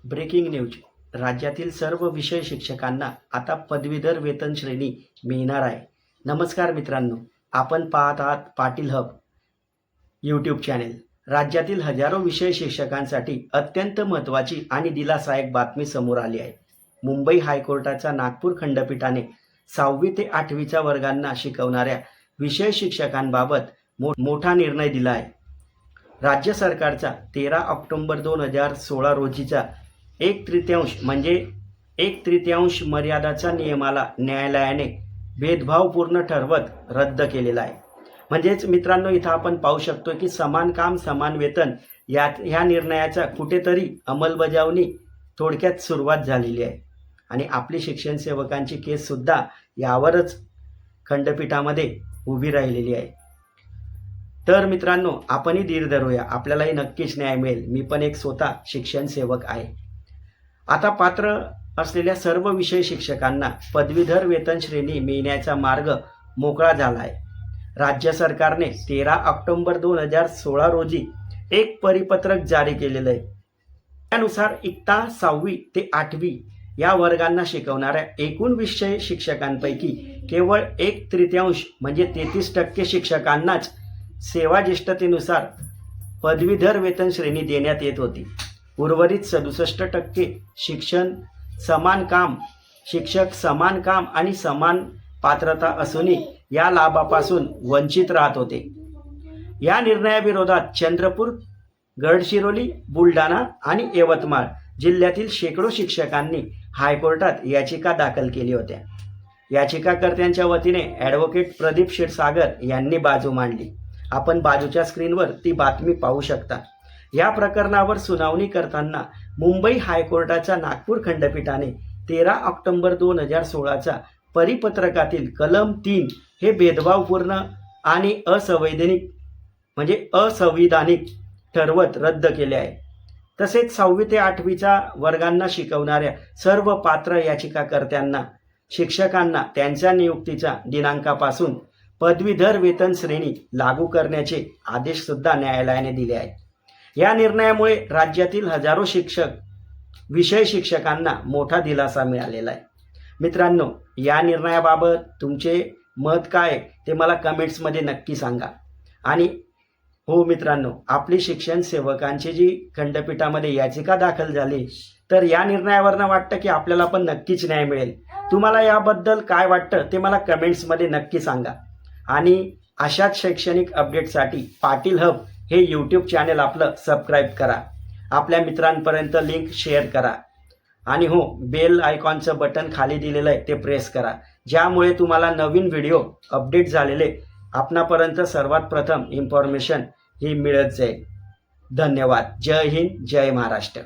Breaking news. राज्यातील सर्व विषय शिक्षकांना आता पदवीधर वेतन श्रेणी मिळणार आहे. नमस्कार मित्रांनो, आपण पाहत आहात पाटील हब यूट्यूब चॅनेल. राज्यातील हजारो विषय शिक्षकांसाठी अत्यंत महत्त्वाची आणि दिलासादायक बातमी समोर आली आहे. मुंबई हायकोर्टाच्या नागपूर खंडपीठाने 6वी ते 8वीच्या वर्गांना शिकवणाऱ्या विषय शिक्षकांबाबत मोठा निर्णय दिला आहे. राज्य सरकारचा 13 ऑक्टोबर 2016 रोजीचा 1/3 म्हणजे 1/3 मर्यादाच्या नियमाला न्यायालयाने भेदभावपूर्ण ठरवत रद्द केलेला आहे. म्हणजेच मित्रांनो, इथं आपण पाहू शकतो की समान काम समान वेतन ह्या निर्णयाचा कुठेतरी अंमलबजावणी थोडक्यात सुरुवात झालेली आहे. आणि आपली शिक्षण सेवकांची केससुद्धा यावरच खंडपीठामध्ये उभी राहिलेली आहे. तर मित्रांनो, आपणही धीर धरूया, आपल्यालाही नक्कीच न्याय मिळेल. मी पण एक स्वतः शिक्षण सेवक आहे. आता पात्र असलेल्या सर्व विषय शिक्षकांना पदवीधर वेतन श्रेणी मिळण्याचा मार्ग मोकळा झाला आहे. राज्य सरकारने 13 ऑक्टोबर 2016 रोजी एक परिपत्रक जारी केलेलं आहे. त्यानुसार इयत्ता 6वी ते 8वी या वर्गांना शिकवणाऱ्या एकूण विषय शिक्षकांपैकी केवळ 1/3 म्हणजे 33% शिक्षकांनाच सेवाज्येष्ठतेनुसार पदवीधर वेतन श्रेणी देण्यात येत होती. उर्वरित 67% शिक्षक समान काम आणि समान पात्रता असूनही या लाभापासून वंचित राहत होते. या निर्णयाविरोधात चंद्रपूर, गडचिरोली, बुलढाणा आणि यवतमाळ जिल्ह्यातील शेकडो शिक्षकांनी हायकोर्टात याचिका दाखल केली होत्या. याचिकाकर्त्यांच्या वतीने ॲडव्होकेट प्रदीप क्षीरसागर यांनी बाजू मांडली. आपण बाजूच्या स्क्रीनवर ती बातमी पाहू शकता. या प्रकरणावर सुनावणी करताना मुंबई हायकोर्टाच्या नागपूर खंडपीठाने 13 ऑक्टोबर 2016च्या परिपत्रकातील कलम 3 हे भेदभावपूर्ण आणि असंवैधानिक ठरवत रद्द केले आहे. तसेच 6वी ते 8वीच्या वर्गांना शिकवणाऱ्या सर्व पात्र याचिकाकर्त्यांना शिक्षकांना त्यांच्या नियुक्तीच्या दिनांकापासून पदवीधर वेतन श्रेणी लागू करण्याचे आदेश सुद्धा न्यायालयाने दिले आहेत. या निर्णयामुळे राज्यातील हजारो विषय शिक्षकांना मोठा दिलासा मिळालेला आहे. मित्रांनो, या निर्णयाबाबत तुमचे मत काय ते मला कमेंट्समध्ये नक्की सांगा. आणि हो मित्रांनो, आपली शिक्षण सेवकांची जी खंडपीठामध्ये याचिका दाखल झाली, तर या निर्णयावरनं वाटतं की आपल्याला पण नक्कीच न्याय मिळेल. तुम्हाला याबद्दल काय वाटतं ते मला कमेंट्समध्ये नक्की सांगा. आणि अशाच शैक्षणिक अपडेटसाठी पाटील हब हे यूट्यूब चॅनल आपलं सबस्क्राईब करा. आपल्या मित्रांपर्यंत लिंक शेअर करा. आणि हो, बेल आयकॉनचं बटन खाली दिलेलं आहे ते प्रेस करा, ज्यामुळे तुम्हाला नवीन व्हिडिओ अपडेट झालेले आपणापर्यंत सर्वात प्रथम इन्फॉर्मेशन ही मिळत जाईल. धन्यवाद. जय हिंद, जय महाराष्ट्र.